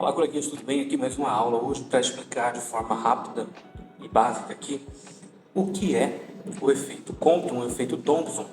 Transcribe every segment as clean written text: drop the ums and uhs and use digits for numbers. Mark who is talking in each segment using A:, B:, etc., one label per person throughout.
A: Olá, coleguinhas, tudo bem? Aqui mais uma aula hoje para explicar de forma rápida e básica aqui o que é o efeito Compton, o efeito Thomson,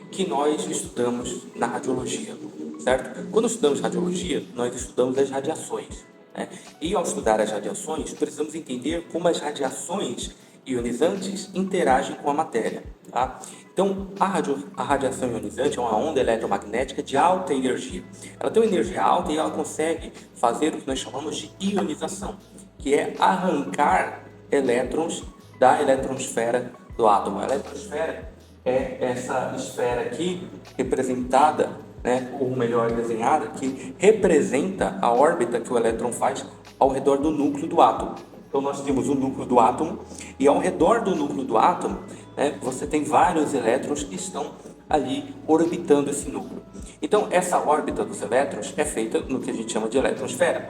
A: que nós estudamos na radiologia, certo? Quando estudamos radiologia, nós estudamos as radiações, né? E ao estudar as radiações, precisamos entender como as radiações ionizantes interagem com a matéria, tá? Então, a radiação ionizante é uma onda eletromagnética de alta energia. Ela tem uma energia alta e ela consegue fazer o que nós chamamos de ionização, que é arrancar elétrons da eletrosfera do átomo. A eletrosfera é essa esfera aqui representada, né, ou melhor desenhada, que representa a órbita que o elétron faz ao redor do núcleo do átomo. Então nós temos o núcleo do átomo e ao redor do núcleo do átomo, né, você tem vários elétrons que estão ali orbitando esse núcleo. Então essa órbita dos elétrons é feita no que a gente chama de eletrosfera.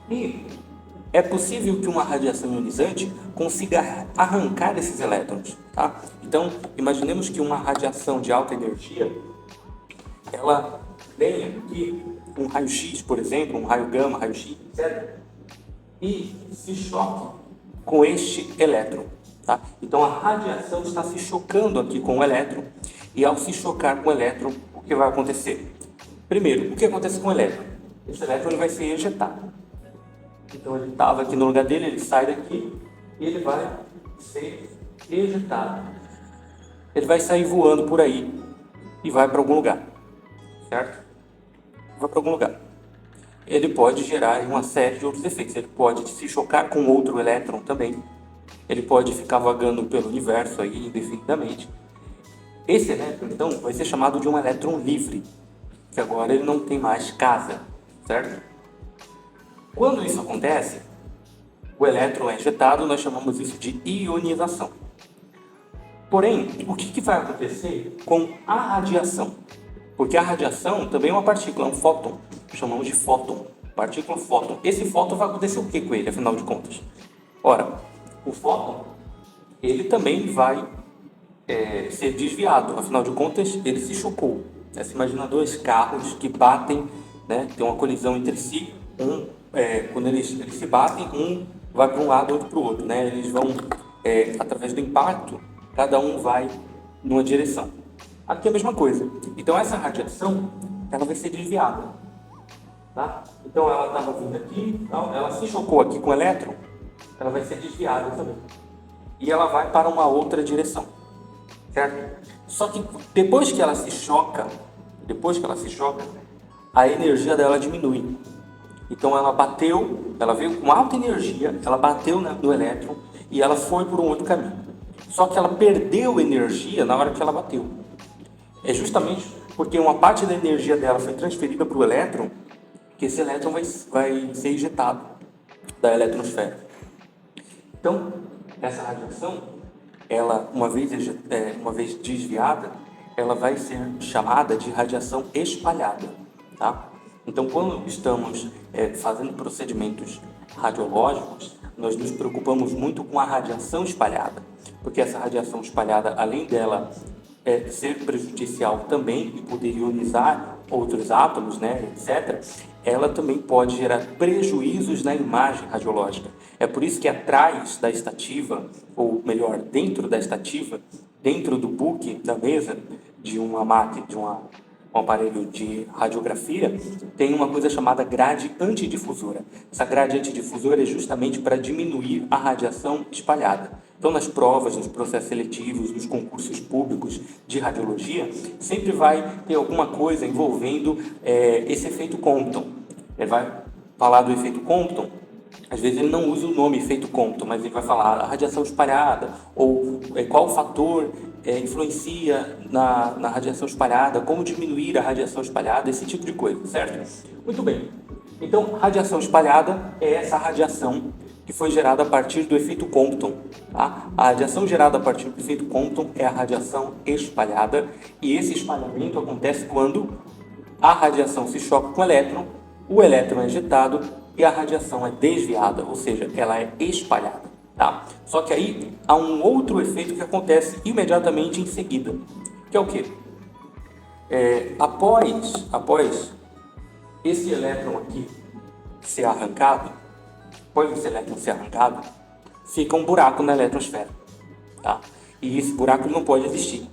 A: E é possível que uma radiação ionizante consiga arrancar esses elétrons, tá? Então imaginemos que uma radiação de alta energia, ela venha aqui, um raio-x, por exemplo, um raio gama, raio-x, etc., e se choque com este elétron, tá? Então a radiação está se chocando aqui com o elétron, e ao se chocar com o elétron, o que vai acontecer? Primeiro, o que acontece com o elétron? Esse elétron ele vai ser ejetado. Então ele estava aqui no lugar dele, ele sai daqui e ele vai ser ejetado. Ele vai sair voando por aí e vai para algum lugar, certo? Vai para algum lugar. Ele pode gerar uma série de outros efeitos. Ele pode se chocar com outro elétron também. Ele pode ficar vagando pelo universo aí indefinidamente. Esse elétron, então, vai ser chamado de um elétron livre, que agora ele não tem mais casa, certo? Quando isso acontece, o elétron é ejetado, nós chamamos isso de ionização. Porém, o que vai acontecer com a radiação? Porque a radiação também é uma partícula, é um fóton, chamamos de fóton, partícula fóton. Esse fóton vai acontecer o que com ele, afinal de contas? Ora, o fóton, ele também vai ser desviado, afinal de contas, ele se chocou. Você imagina dois carros que batem, né, tem uma colisão entre si, quando eles se batem, um vai para um lado, outro para o outro, né? Eles vão, através do impacto, cada um vai numa direção. Aqui é a mesma coisa. Então essa radiação, ela vai ser desviada, tá? Então ela estava vindo aqui, então, ela se chocou aqui com o elétron, ela vai ser desviada também. E ela vai para uma outra direção, certo? Só que depois que ela se choca, a energia dela diminui. Então ela veio com alta energia, ela bateu no elétron e ela foi por um outro caminho. Só que ela perdeu energia na hora que ela bateu. É justamente porque uma parte da energia dela foi transferida para o elétron, que esse elétron vai ser ejetado da eletrosfera. Então, essa radiação, ela, uma vez desviada, ela vai ser chamada de radiação espalhada, tá? Então, quando estamos fazendo procedimentos radiológicos, nós nos preocupamos muito com a radiação espalhada, porque essa radiação espalhada, além dela ser prejudicial também e poder ionizar outros átomos, né, etc., ela também pode gerar prejuízos na imagem radiológica. É por isso que atrás da estativa, ou melhor, dentro da estativa, dentro do book da mesa de uma máquina, um aparelho de radiografia, tem uma coisa chamada grade antidifusora. Essa grade antidifusora é justamente para diminuir a radiação espalhada. Então, nas provas, nos processos seletivos, nos concursos públicos de radiologia, sempre vai ter alguma coisa envolvendo esse efeito Compton. Ele vai falar do efeito Compton. Às vezes ele não usa o nome efeito Compton, mas ele vai falar a radiação espalhada, ou qual fator influencia na radiação espalhada, como diminuir a radiação espalhada, esse tipo de coisa, certo? Muito bem. Então, radiação espalhada é essa radiação que foi gerada a partir do efeito Compton, tá? A radiação gerada a partir do efeito Compton é a radiação espalhada, e esse espalhamento acontece quando a radiação se choca com o elétron é ejetado e a radiação é desviada, ou seja, ela é espalhada, tá? Só que aí há um outro efeito que acontece imediatamente em seguida, que é o quê? Após esse elétron aqui ser arrancado, após esse elétron ser arrancado, fica um buraco na eletrosfera, tá? E esse buraco não pode existir.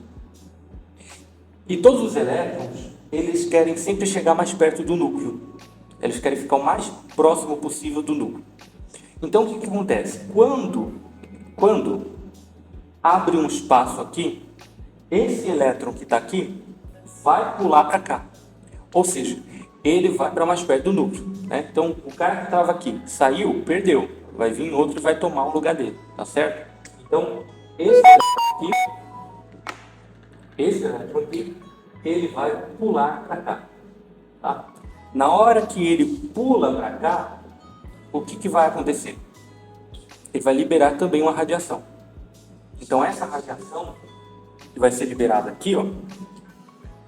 A: E todos os elétrons, eles querem sempre chegar mais perto do núcleo. Eles querem ficar o mais próximo possível do núcleo. Então, o que acontece? Quando abre um espaço aqui, esse elétron que está aqui vai pular para cá. Ou seja, ele vai para mais perto do núcleo, né? Então, o cara que estava aqui saiu, perdeu. Vai vir outro e vai tomar o lugar dele, tá certo? Então, esse elétron aqui, ele vai pular para cá, tá? Na hora que ele pula para cá, o que vai acontecer? Ele vai liberar também uma radiação. Então, essa radiação que vai ser liberada aqui, ó,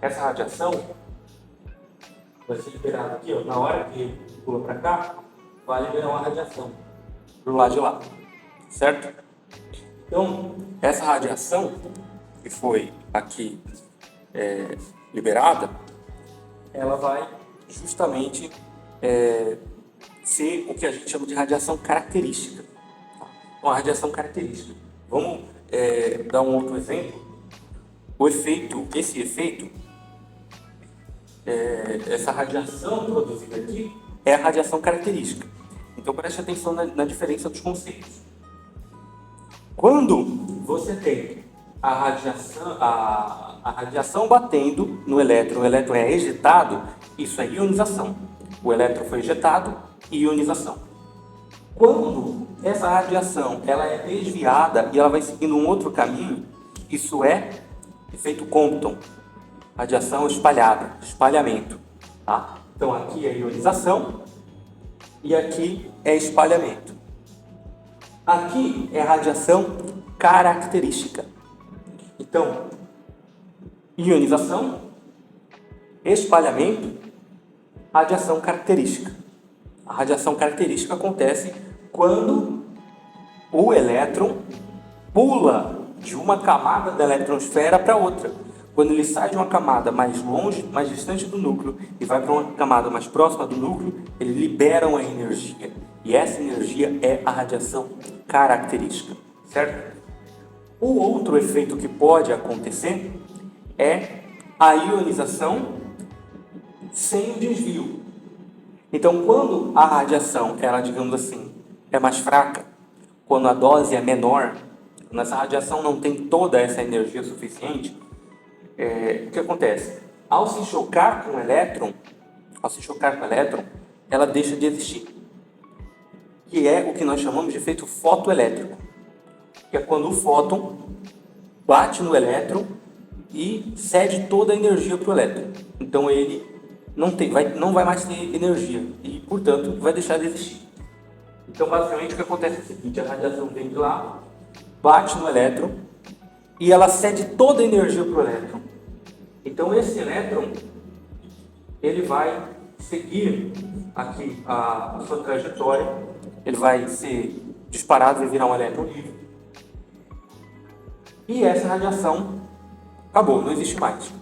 A: essa radiação vai ser liberada aqui, ó, na hora que ele pula para cá, vai liberar uma radiação do lado de lá, certo? Então, essa radiação que foi aqui liberada, ela vai justamente ser o que a gente chama de radiação característica. Uma radiação característica. Vamos dar um outro exemplo. Esse efeito, essa radiação produzida aqui é a radiação característica. Então preste atenção na diferença dos conceitos. Quando você tem a radiação batendo no elétron, o elétron é ejetado, isso é ionização. O elétron foi ejetado, ionização. Quando essa radiação ela é desviada e ela vai seguindo um outro caminho, isso é efeito Compton, radiação espalhada, espalhamento. Tá? Então aqui é ionização e aqui é espalhamento. Aqui é radiação característica. Então, ionização, espalhamento, radiação característica. A radiação característica acontece quando o elétron pula de uma camada da eletrosfera para outra. Quando ele sai de uma camada mais longe, mais distante do núcleo e vai para uma camada mais próxima do núcleo, ele libera uma energia. E essa energia é a radiação característica, certo? O outro efeito que pode acontecer é a ionização sem o desvio. Então, quando a radiação, ela, digamos assim, é mais fraca, quando a dose é menor, quando essa radiação não tem toda essa energia suficiente, o que acontece? Ao se chocar com o elétron, ela deixa de existir. Que é o que nós chamamos de efeito fotoelétrico. Que é quando o fóton bate no elétron e cede toda a energia para o elétron. Então ele não vai mais ter energia e, portanto, vai deixar de existir. Então, basicamente, o que acontece é o seguinte: a radiação vem de lá, bate no elétron e ela cede toda a energia para o elétron. Então, esse elétron ele vai seguir aqui a sua trajetória, ele vai ser disparado e virar um elétron livre. E essa radiação acabou, não existe mais.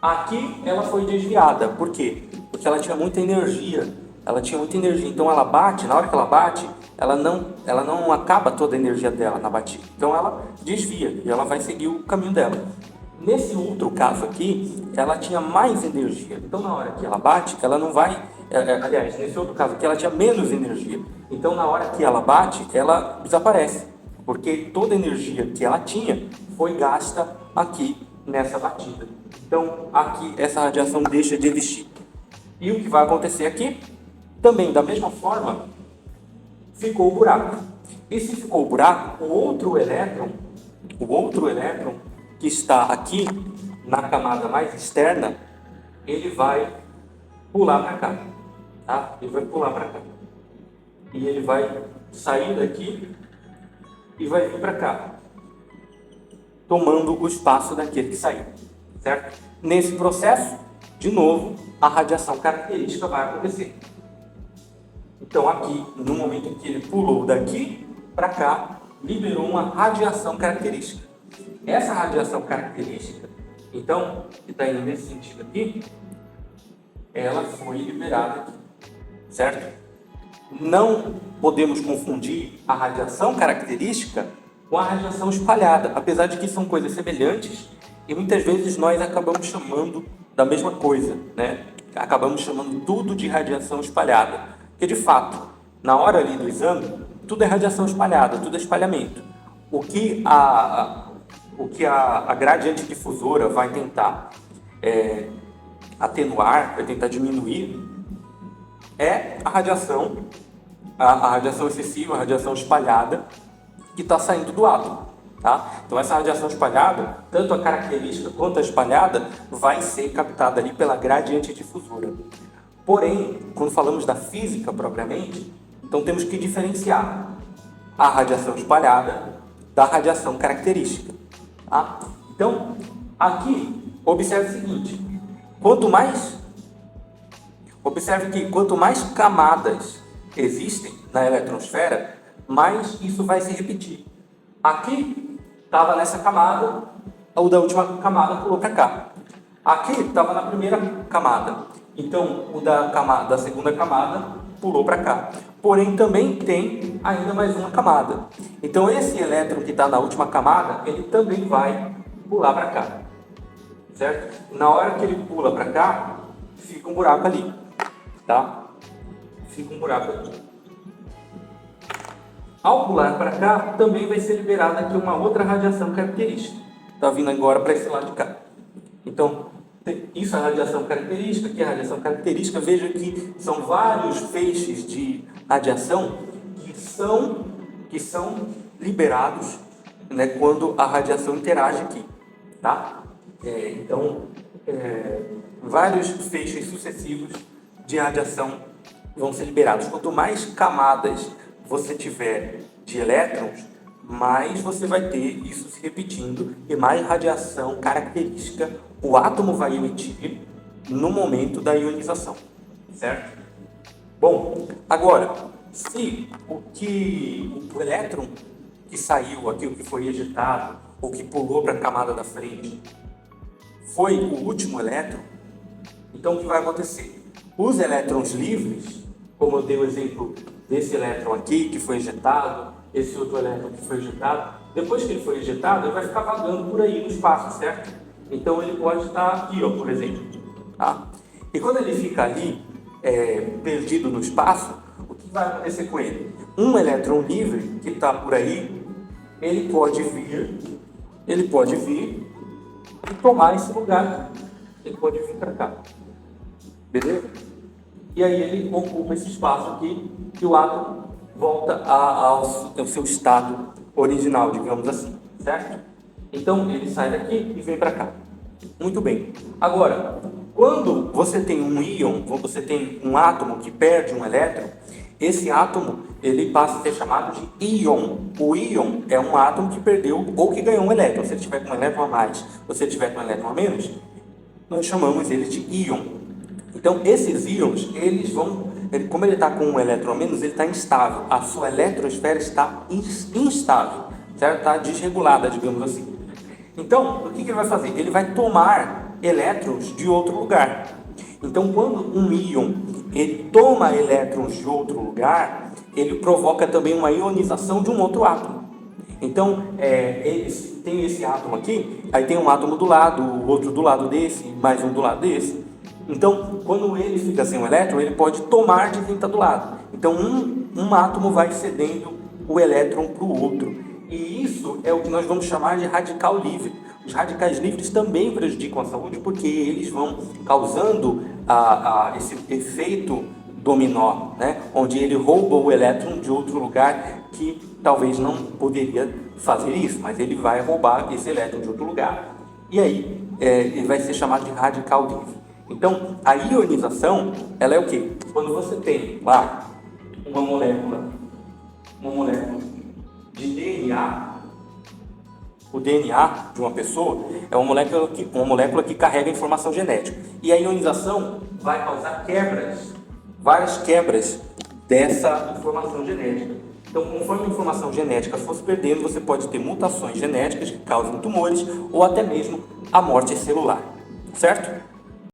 A: Aqui ela foi desviada. Por quê? Porque ela tinha muita energia. Então ela bate, na hora que ela bate, ela não acaba toda a energia dela na batida. Então ela desvia e ela vai seguir o caminho dela. Nesse outro caso aqui, ela tinha mais energia. Então na hora que ela bate, ela não vai... Aliás, nesse outro caso aqui, ela tinha menos energia. Então na hora que ela bate, ela desaparece. Porque toda a energia que ela tinha foi gasta aqui nessa batida. Então, aqui, essa radiação deixa de existir. E o que vai acontecer aqui? Também, da mesma forma, ficou o buraco. E se ficou o buraco, o outro elétron que está aqui na camada mais externa, ele vai pular para cá. Tá? Ele vai pular para cá. E ele vai sair daqui e vai vir para cá, tomando o espaço daquele que saiu, certo? Nesse processo, de novo, a radiação característica vai acontecer. Então aqui, no momento em que ele pulou daqui para cá, liberou uma radiação característica. Essa radiação característica, então, que está indo nesse sentido aqui, ela foi liberada aqui, certo? não podemos confundir a radiação característica com a radiação espalhada, apesar de que são coisas semelhantes e muitas vezes nós acabamos chamando da mesma coisa, né? Acabamos chamando tudo de radiação espalhada, porque de fato, na hora ali do exame, tudo é radiação espalhada, tudo é espalhamento. O que a gradiente difusora vai tentar atenuar, vai tentar diminuir, é a radiação excessiva, a radiação espalhada que está saindo do átomo. Tá? Então essa radiação espalhada, tanto a característica quanto a espalhada, vai ser captada ali pela gradiente difusora. Porém, quando falamos da física propriamente, então temos que diferenciar a radiação espalhada da radiação característica. Tá? Então, aqui, observe o seguinte, observe que quanto mais camadas existem na eletrosfera, mais isso vai se repetir. Aqui estava nessa camada, o da última camada pulou para cá. Aqui estava na primeira camada, então o da segunda camada pulou para cá. Porém, também tem ainda mais uma camada. Então, esse elétron que está na última camada, ele também vai pular para cá. Certo? Na hora que ele pula para cá, fica um buraco ali. Tá? Fica um buraco aqui. Ao pular para cá, também vai ser liberada aqui uma outra radiação característica. Está vindo agora para esse lado de cá. Então, isso é a radiação característica, aqui é a radiação característica. Veja que são vários feixes de radiação que são liberados, né, quando a radiação interage aqui. Tá? Vários feixes sucessivos de radiação vão ser liberados. Quanto mais camadas você tiver de elétrons, mais você vai ter isso se repetindo e mais radiação característica o átomo vai emitir no momento da ionização, certo? Bom, agora, se o elétron que saiu aqui, o que foi ejetado, ou que pulou para a camada da frente, foi o último elétron, então o que vai acontecer? Os elétrons livres, como eu dei o exemplo desse elétron aqui, que foi ejetado, esse outro elétron que foi ejetado, depois que ele foi ejetado, ele vai ficar vagando por aí no espaço, certo? Então ele pode estar aqui, ó, por exemplo. Tá? E quando ele fica ali, perdido no espaço, o que vai acontecer com ele? Um elétron livre que está por aí, ele pode vir e tomar esse lugar. Ele pode vir para cá. Beleza? E aí ele ocupa esse espaço aqui e o átomo volta ao seu estado original, digamos assim, certo? Então ele sai daqui e vem para cá. Muito bem. Agora, quando você tem um íon, quando você tem um átomo que perde um elétron, esse átomo ele passa a ser chamado de íon. O íon é um átomo que perdeu ou que ganhou um elétron. Se ele tiver com um elétron a mais ou se ele tiver com um elétron a menos, nós chamamos ele de íon. Então, esses íons, como ele está com um elétron a menos, ele está instável. A sua eletrosfera está instável, certo? Está desregulada, digamos assim. Então, o que ele vai fazer? Ele vai tomar elétrons de outro lugar. Então, quando um íon ele toma elétrons de outro lugar, ele provoca também uma ionização de um outro átomo. Então, tem esse átomo aqui, aí tem um átomo do lado, o outro do lado desse, mais um do lado desse. Então, quando ele fica sem um elétron, ele pode tomar de quem está do lado. Então, um átomo vai cedendo o elétron para o outro. E isso é o que nós vamos chamar de radical livre. Os radicais livres também prejudicam a saúde porque eles vão causando esse efeito dominó, né? Onde ele rouba o elétron de outro lugar que talvez não poderia fazer isso, mas ele vai roubar esse elétron de outro lugar. E aí, ele vai ser chamado de radical livre. Então, a ionização, ela é o quê? Quando você tem lá uma molécula de DNA, o DNA de uma pessoa é uma molécula que carrega informação genética. E a ionização vai causar várias quebras dessa informação genética. Então, conforme a informação genética for se perdendo, você pode ter mutações genéticas que causam tumores ou até mesmo a morte celular. Certo?